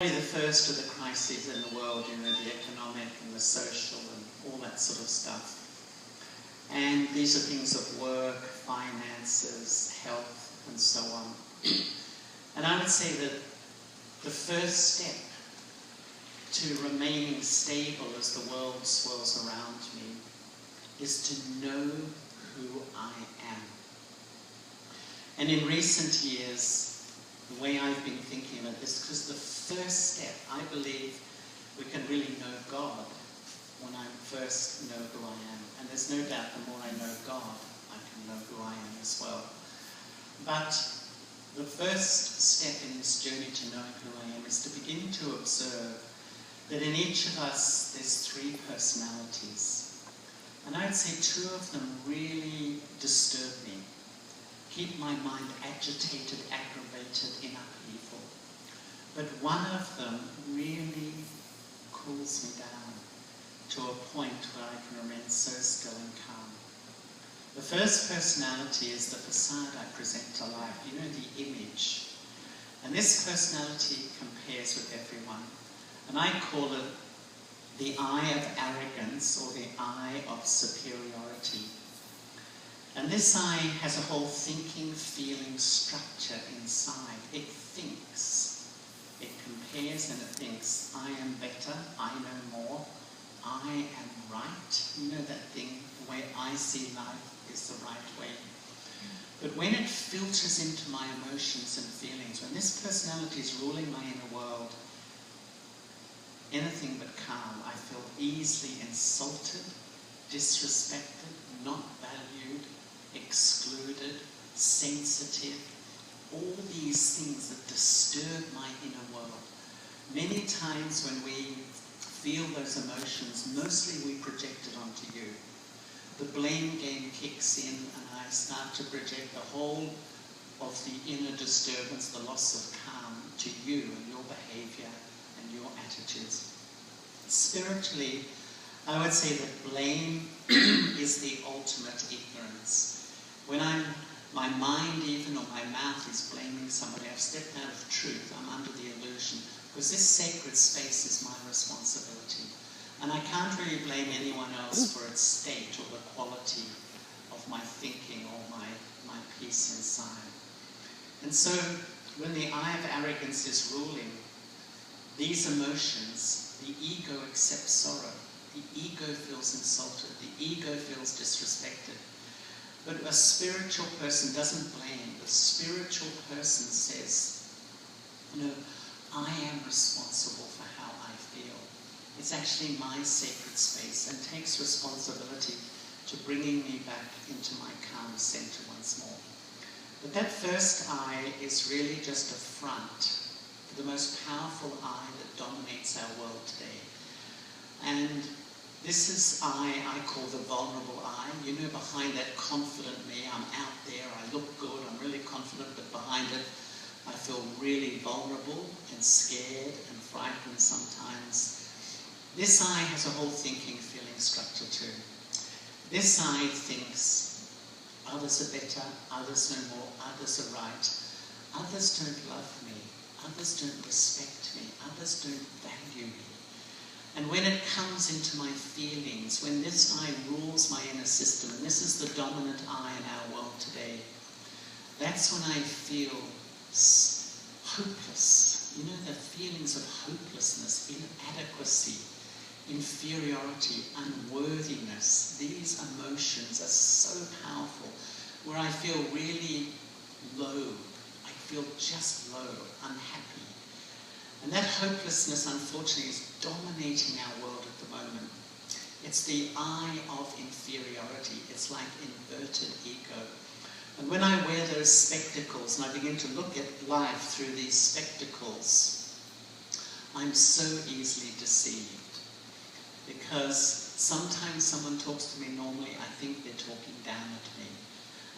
The first of the crises in the world, the economic and the social and all that sort of stuff. And these are things of work, finances, health, and so on. And I would say that the first step to remaining stable as the world swirls around me is to know who I am. And in recent years, the way I've been thinking about this, because the first step, I believe we can really know God when I first know who I am. And there's no doubt the more I know God, I can know who I am as well. But the first step in this journey to knowing who I am is to begin to observe that in each of us there's three personalities. And I'd say two of them really disturb me, keep my mind agitated, aggravated, in upheaval. But one of them really cools me down to a point where I can remain so still and calm. The first personality is the facade I present to life, the image. And this personality compares with everyone. And I call it the eye of arrogance or the eye of superiority. And this eye has a whole thinking, feeling structure inside. It thinks, it compares and it thinks, I am better, I know more, I am right. That thing, the way I see life is the right way. But when it filters into my emotions and feelings, when this personality is ruling my inner world, anything but calm, I feel easily insulted, disrespected, not valued, excluded, sensitive, all these things that disturb my inner world. Many times when we feel those emotions, mostly we project it onto you. The blame game kicks in and I start to project the whole of the inner disturbance, the loss of calm, to you and your behavior and your attitudes. Spiritually, I would say that blame is the ultimate ignorance. When my mind even or my mouth is blaming somebody, I've stepped out of truth, I'm under the illusion, because this sacred space is my responsibility. And I can't really blame anyone else for its state or the quality of my thinking or my peace inside. And so, when the eye of arrogance is ruling, these emotions, the ego accepts sorrow, the ego feels insulted, the ego feels disrespected. But a spiritual person doesn't blame. The spiritual person says, I am responsible for how I feel. It's actually my sacred space and takes responsibility to bringing me back into my calm center once more. But that first eye is really just a front for the most powerful eye that dominates our world today. And this is I call the vulnerable eye. Behind that confident me, I'm out there, I look good, I'm really confident, but behind it, I feel really vulnerable and scared and frightened sometimes. This eye has a whole thinking, feeling structure too. This eye thinks others are better, others know more, others are right, others don't love me, others don't respect me, others don't value me. And when it comes into my feelings, when this eye rules my inner system, and this is the dominant eye in our world today, that's when I feel hopeless. The feelings of hopelessness, inadequacy, inferiority, unworthiness. These emotions are so powerful, where I feel really low. I feel just low, unhappy. And that hopelessness, unfortunately, is dominating our world at the moment. It's the eye of inferiority. It's like inverted ego. And when I wear those spectacles and I begin to look at life through these spectacles, I'm so easily deceived. Because sometimes someone talks to me normally, I think they're talking down at me.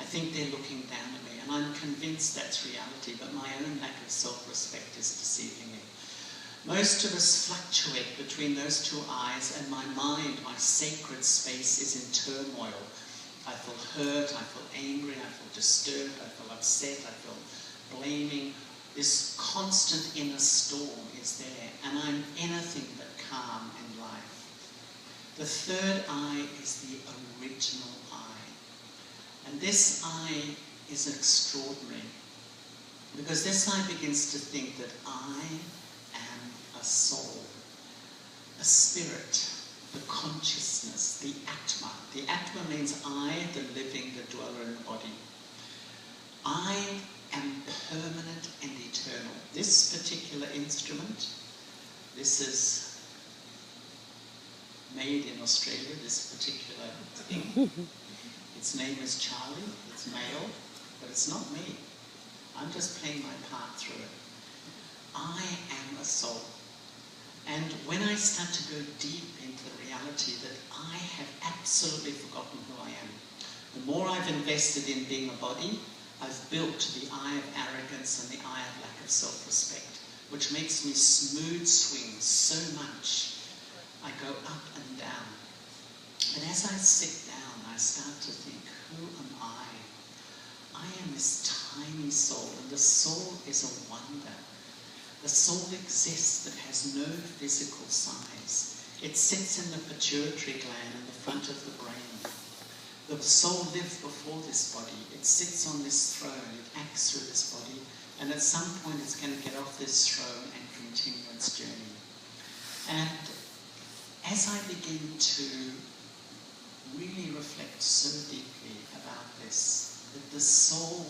I think they're looking down at me. And I'm convinced that's reality, but my own lack of self-respect is deceiving me. Most of us fluctuate between those two eyes, and my mind, my sacred space, is in turmoil. I feel hurt, I feel angry, I feel disturbed, I feel upset, I feel blaming. This constant inner storm is there, and I'm anything but calm in life. The third eye is the original eye. And this eye is extraordinary, because this eye begins to think that I am a soul, a spirit, the consciousness, the Atma. The Atma means I, the living, the dweller in the body. I am permanent and eternal. This particular instrument, this is made in Australia, this particular thing. Its name is Charlie, it's male, but it's not me. I'm just playing my part through it. I am a soul. And when I start to go deep into the reality that I have absolutely forgotten who I am, the more I've invested in being a body, I've built the eye of arrogance and the eye of lack of self-respect, which makes me smooth swing so much. I go up and down. And as I sit down, I start to think, who am I? I am this tiny soul, and the soul is a wonder. The soul exists but has no physical size. It sits in the pituitary gland in the front of the brain. The soul lives before this body. It sits on this throne. It acts through this body. And at some point it's going to get off this throne and continue its journey. And as I begin to really reflect so deeply about this, that the soul,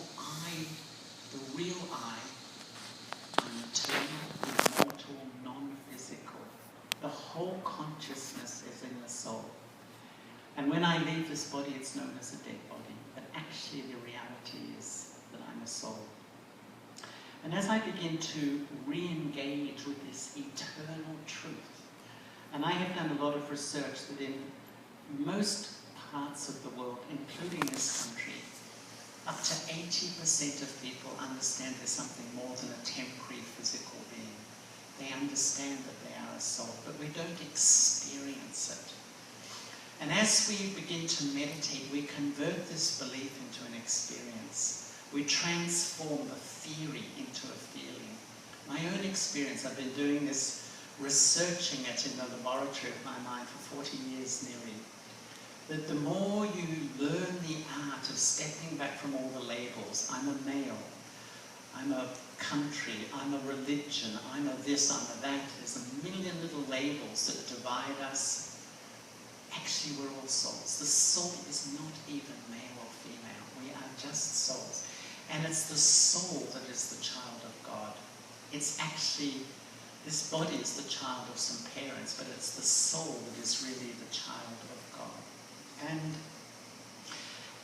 the real I, I'm eternal, immortal, non-physical. The whole consciousness is in the soul. And when I leave this body, it's known as a dead body. But actually the reality is that I'm a soul. And as I begin to re-engage with this eternal truth, and I have done a lot of research that in most parts of the world, including this country, up to 80% of people understand there's something more than a temporary physical being. They understand that they are a soul, but we don't experience it. And as we begin to meditate, we convert this belief into an experience. We transform the theory into a feeling. My own experience, I've been doing this, researching it in the laboratory of my mind for 40 years nearly, that the more you learn the art of stepping back from all the labels, I'm a male, I'm a country, I'm a religion, I'm a this, I'm a that, there's a million little labels that divide us. Actually, we're all souls. The soul is not even male or female. We are just souls. And it's the soul that is the child of God. It's actually, this body is the child of some parents, but it's the soul that is really the child of God. And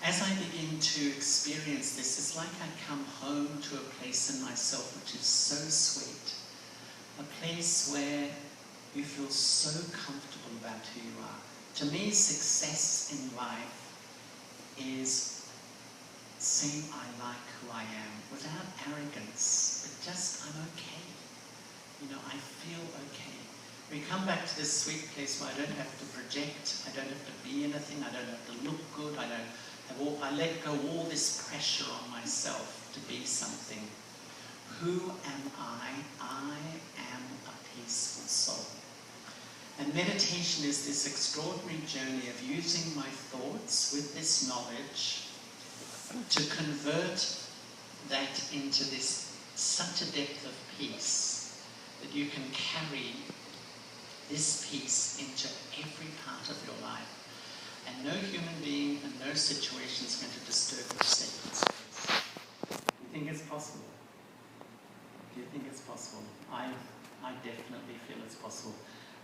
as I begin to experience this, it's like I come home to a place in myself which is so sweet. A place where you feel so comfortable about who you are. To me, success in life is saying I like who I am without arrogance, but just I'm okay. You know, I feel okay. We come back to this sweet place where I don't have to project, I don't have to be anything, I don't have to look good, I let go all this pressure on myself to be something. Who am I? I am a peaceful soul. And meditation is this extraordinary journey of using my thoughts with this knowledge to convert that into this such a depth of peace that you can carry this peace into every part of your life. And no human being and no situation is going to disturb your sacred space. Do you think it's possible? Do you think it's possible? I definitely feel it's possible.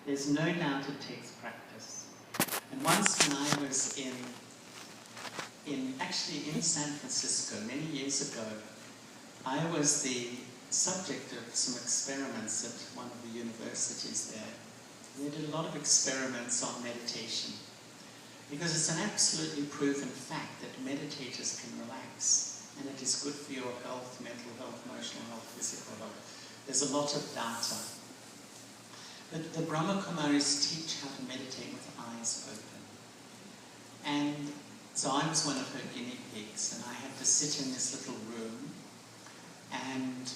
There's no doubt it takes practice. And once when I was actually in San Francisco many years ago, I was the subject of some experiments at one of the universities there. They did a lot of experiments on meditation because it's an absolutely proven fact that meditators can relax and it is good for your health, mental health, emotional health, physical health. There's a lot of data. But the Brahma Kumaris teach how to meditate with eyes open. And so I was one of her guinea pigs, and I had to sit in this little room, and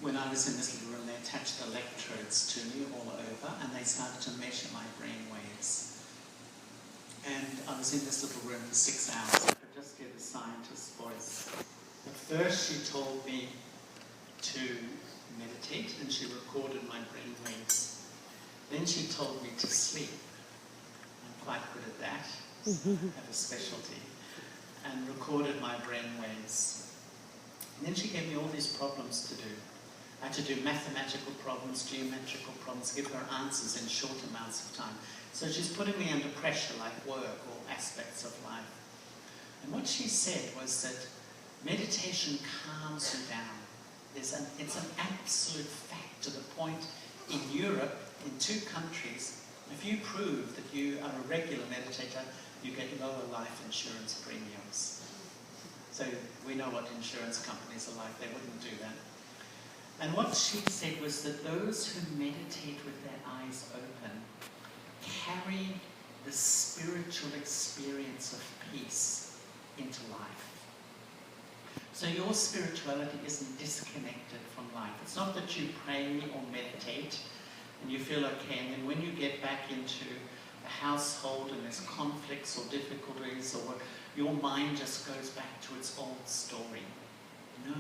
when I was in this little room, they attached electrodes to me all over, and they started to measure my brain waves. And I was in this little room for 6 hours. I could just hear the scientist's voice. At first she told me to meditate, and she recorded my brain waves. Then she told me to sleep. I'm quite good at that. I have a specialty. And recorded my brain waves. And then she gave me all these problems to do. I had to do mathematical problems, geometrical problems, give her answers in short amounts of time. So she's putting me under pressure like work or aspects of life. And what she said was that meditation calms you down. It's an absolute fact, to the point in Europe, in 2 countries, if you prove that you are a regular meditator, you get lower life insurance premiums. So we know what insurance companies are like, they wouldn't do that. And what she said was that those who meditate with their eyes open carry the spiritual experience of peace into life. So your spirituality isn't disconnected from life. It's not that you pray or meditate and you feel okay, and then when you get back into a household and there's conflicts or difficulties, or your mind just goes back to its old story. No.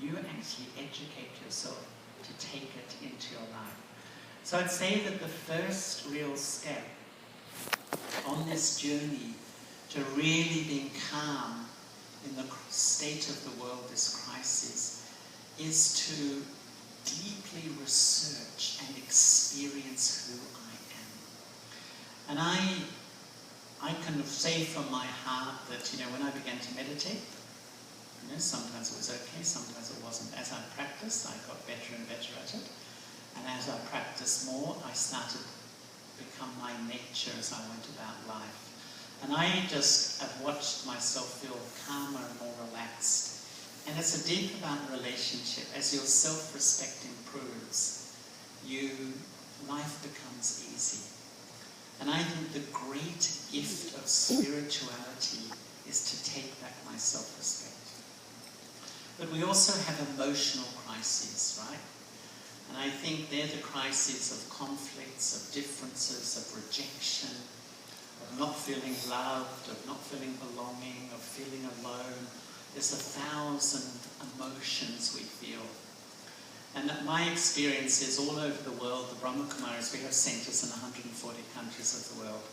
You actually educate yourself to take it into your life. So I'd say that the first real step on this journey to really being calm in the state of the world, this crisis, is to deeply research and experience who I am. And I can say from my heart that, when I began to meditate, sometimes it was okay, sometimes it wasn't. As I practiced, I got better and better at it. And as I practiced more, I started to become my nature as I went about life. And I just have watched myself feel calmer and more relaxed. And it's a deep about relationship. As your self-respect improves, life becomes easy. And I think the great gift of spirituality is to take back my self-respect. But we also have emotional crises, right? And I think they're the crises of conflicts, of differences, of rejection, of not feeling loved, of not feeling belonging, of feeling alone. There's 1,000 emotions we feel. And my experience is all over the world, the Brahma Kumaris, we have centres in 140 countries of the world.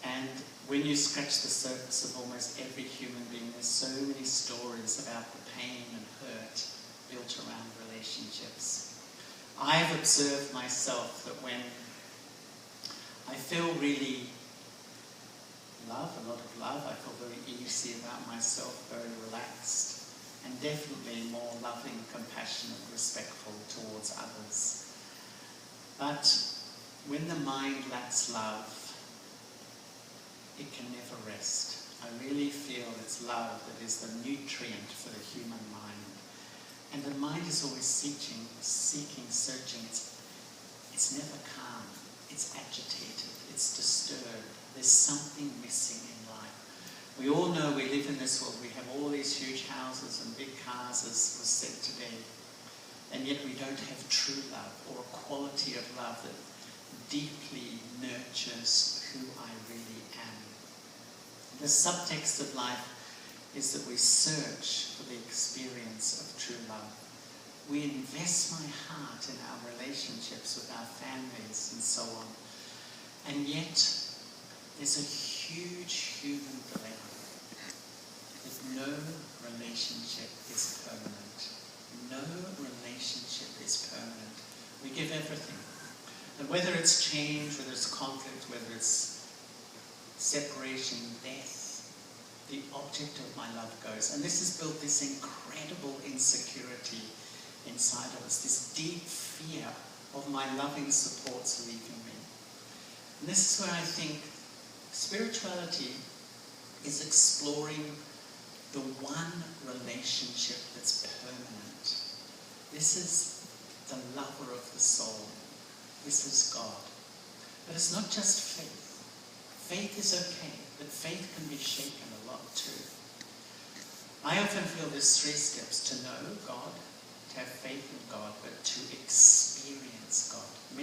And when you scratch the surface of almost every human being, there's so many stories about the pain and hurt built around relationships. I've observed myself that when I feel really a lot of love, I feel very easy about myself, very relaxed, and definitely more loving, compassionate, respectful towards others. But when the mind lacks love, it can never rest. I really feel it's love that is the nutrient for the human mind. And the mind is always seeking, searching. It's never calm. It's agitated. It's disturbed. There's something missing in life. We all know we live in this world. We have all these huge houses and big cars, as was said today. And yet we don't have true love, or a quality of love that deeply nurtures who I really am. The subtext of life is that we search for the experience of true love. We invest my heart in our relationships with our families and so on. And yet, there's a huge human dilemma that no relationship is permanent. No relationship is permanent. We give everything. And whether it's change, whether it's conflict, whether it's separation, death, the object of my love goes. And this has built this incredible insecurity inside of us, this deep fear of my loving supports leaving me. And this is where I think spirituality is exploring the one relationship that's permanent. This is the lover of the soul. This is God. But it's not just faith. Faith is okay, but faith can be shaken a lot too. I often feel there's 3 steps: to know God, to have faith in God, but to experience God.